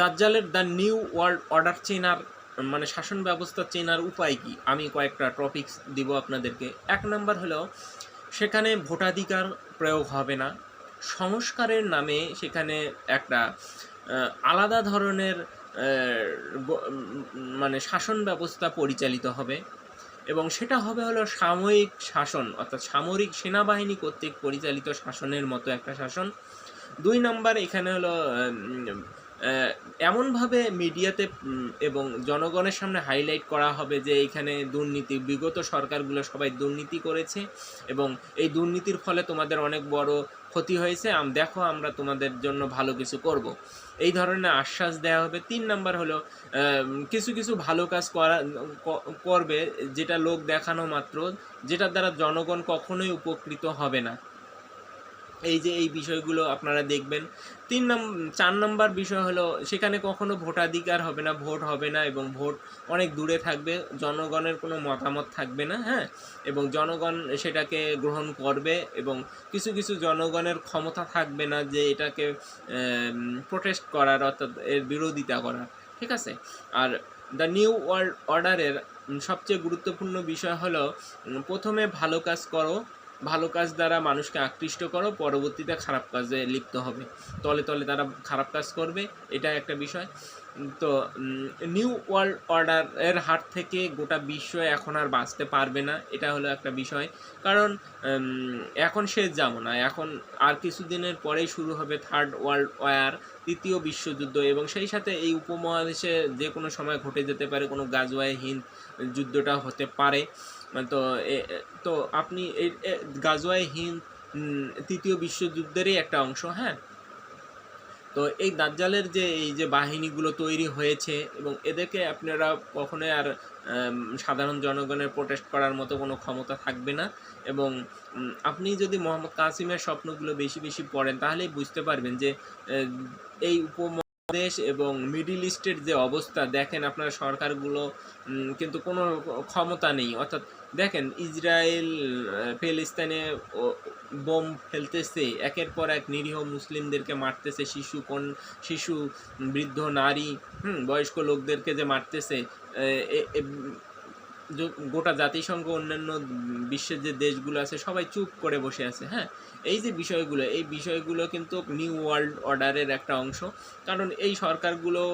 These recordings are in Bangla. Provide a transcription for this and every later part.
দাজ্জালের দ্য নিউ ওয়ার্ল্ড অর্ডার চেনার মানে শাসন ব্যবস্থা চেনার উপায় কি, আমি কয়েকটা টপিকস দিব আপনাদেরকে। এক নম্বর হলো, সেখানে ভোটাধিকার প্রয়োগ হবে না, সংস্কারের নামে সেখানে একটা আলাদা ধরনের মানে শাসন ব্যবস্থা পরিচালিত হবে, এবং সেটা হবে হলো সাময়িক শাসন, অর্থাৎ সামরিক সেনাবাহিনী কর্তৃক পরিচালিত শাসনের মতো একটা শাসন। দুই নাম্বার, এখানে হলো এমনভাবে মিডিয়াতে এবং জনগণের সামনে হাইলাইট করা হবে যে এইখানে দুর্নীতি, বিগত সরকারগুলো সবাই দুর্নীতি করেছে এবং এই দুর্নীতির ফলে তোমাদের অনেক বড় ক্ষতি হয়েছে, দেখো আমরা তোমাদের জন্য ভালো কিছু করব, এই ধরনের আশ্বাস দেওয়া হবে। তিন নাম্বার হলো কিছু কিছু ভালো কাজ করবে যেটা লোক দেখানো মাত্র, যেটার দ্বারা জনগণ কখনোই উপকৃত হবে না। এই যে এই বিষয়গুলো আপনারা দেখবেন। চার নম্বর বিষয় হলো, সেখানে কখনো ভোটাধিকার হবে না, ভোট হবে না, এবং ভোট অনেক দূরে থাকবে, জনগণের কোনো মতামত থাকবে না, হ্যাঁ, এবং জনগণ সেটাকে গ্রহণ করবে, এবং কিছু কিছু জনগণের ক্ষমতা থাকবে না যে এটাকে প্রোটেস্ট করার, অর্থাৎ এর বিরোধিতা করার, ঠিক আছে। আর দ্য নিউ ওয়ার্ল্ড অর্ডারের সবচেয়ে গুরুত্বপূর্ণ বিষয় হলো, প্রথমে ভালো কাজ করো, ভালো কাজ দ্বারা মানুষকে আকৃষ্ট করো, পরবর্তীতে খারাপ কাজে লিপ্ত হবে, তলে তলে তারা খারাপ কাজ করবে, এটা একটা বিষয়। তো নিউ ওয়ার্ল্ড অর্ডারের হাত থেকে গোটা বিশ্ব এখন আর বাঁচতে পারবে না, এটা হলো একটা বিষয়। কারণ এখন শেষ যাবো না, এখন আর কিছুদিনের পরেই শুরু হবে থার্ড ওয়ার্ল্ড ওয়ার, তৃতীয় বিশ্বযুদ্ধ, এবং সেই সাথে এই উপমহাদেশে যে কোনো সময় ঘটে যেতে পারে, কোনো গাজওয়ায়ে হিন্দ যুদ্ধটা হতে পারে। তো তো আপনি এই গাজওয়ায়ে হিন্দ তৃতীয় বিশ্বযুদ্ধেরই একটা অংশ, হ্যাঁ। তো এই দাজ্জালের যে এই যে বাহিনীগুলো তৈরি হয়েছে, এবং এদেরকে আপনারা কখনোই আর সাধারণ জনগণের প্রোটেস্ট করার মতো কোনো ক্ষমতা থাকবে না। এবং আপনি যদি মোহাম্মদ কাসিমের স্বপ্নগুলো বেশি বেশি পড়েন, তাহলেই বুঝতে পারবেন যে এই উপমহাদেশ এবং মিডিল ইস্টের যে অবস্থা, দেখেন আপনার সরকারগুলো কিন্তু কোনো ক্ষমতা নেই। অর্থাৎ দেখেন, ইসরায়েল ফিলিস্তিনে বোম ফেলতেছে, একের পর এক নিরীহ মুসলিমদেরকে মারতেছে, শিশু, বৃদ্ধ, নারী, বয়স্ক লোকদেরকে যে মারতেছে, গোটা জাতিসংঘ, অন্যান্য বিশ্বের যে দেশগুলো আছে সবাই চুপ করে বসে আছে, হ্যাঁ। এই যে বিষয়গুলো, এই বিষয়গুলো কিন্তু নিউ ওয়ার্ল্ড অর্ডারের একটা অংশ। কারণ এই সরকারগুলো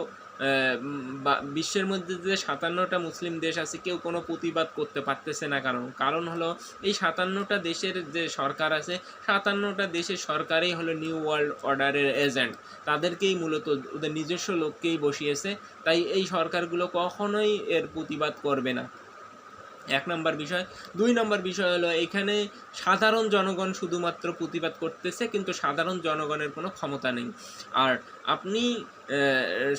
বিশ্বের মধ্যে যে 57টা মুসলিম দেশ আছে, কেউ কোনো প্রতিবাদ করতে পারতেছে না। কারণ হলো, এই 57টা দেশের যে সরকার আছে, 57টা দেশের সরকারই হলো নিউ ওয়ার্ল্ড অর্ডারের এজেন্ট, তাদেরকেই মূলত ওদের নিজস্ব লোককেই বসিয়েছে। তাই এই সরকারগুলো কখনোই এর প্রতিবাদ করবে না, এক নম্বর বিষয়। দুই নম্বর বিষয় হলো, এখানে সাধারণ জনগণ শুধুমাত্র প্রতিবাদ করতেছে, কিন্তু সাধারণ জনগণের কোনো ক্ষমতা নেই। আর আপনি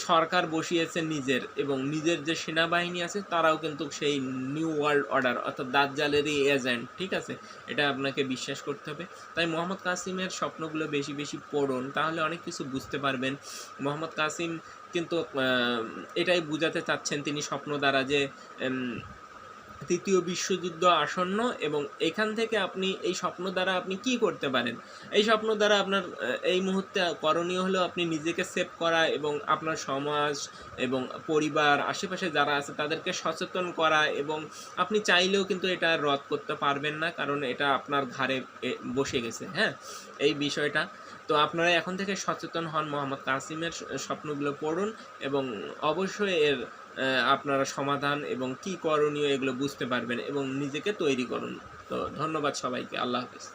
সরকার বসিয়েছেন নিজের, এবং নিজের যে সেনাবাহিনী আছে তারাও কিন্তু সেই নিউ ওয়ার্ল্ড অর্ডার, অর্থাৎ দাজ্জালেরই এজেন্ট, ঠিক আছে। এটা আপনাকে বিশ্বাস করতে হবে। তাই মোহাম্মদ কাসিমের স্বপ্নগুলো বেশি বেশি পড়ুন, তাহলে অনেক কিছু বুঝতে পারবেন। মোহাম্মদ কাসিম কিন্তু এটাই বোঝাতে চাচ্ছেন তিনি স্বপ্ন দ্বারা, যে তৃতীয় বিশ্বযুদ্ধ আসন্ন, এবং এখান থেকে আপনি এই স্বপ্ন দ্বারা আপনি কি করতে পারেন। এই স্বপ্ন দ্বারা আপনার এই মুহূর্তে করণীয় হলো আপনি নিজেকে সেভ করা, এবং আপনার সমাজ এবং পরিবার, আশেপাশে যারা আছে তাদেরকে সচেতন করা, এবং আপনি চাইলেও কিন্তু এটা রদ করতে পারবেন না, কারণ এটা আপনার ঘাড়ে বসে গেছে, হ্যাঁ, এই বিষয়টা। তো আপনারা এখন থেকে সচেতন হন, মোহাম্মদ কাসিমের স্বপ্নগুলো পড়ুন, এবং অবশ্যই এর আপনারা সমাধান এবং কি করণীয় এগুলো বুঝতে পারবেন, এবং নিজেকে তৈরি করুন। তো ধন্যবাদ সবাইকে, আল্লাহ হাফেজ।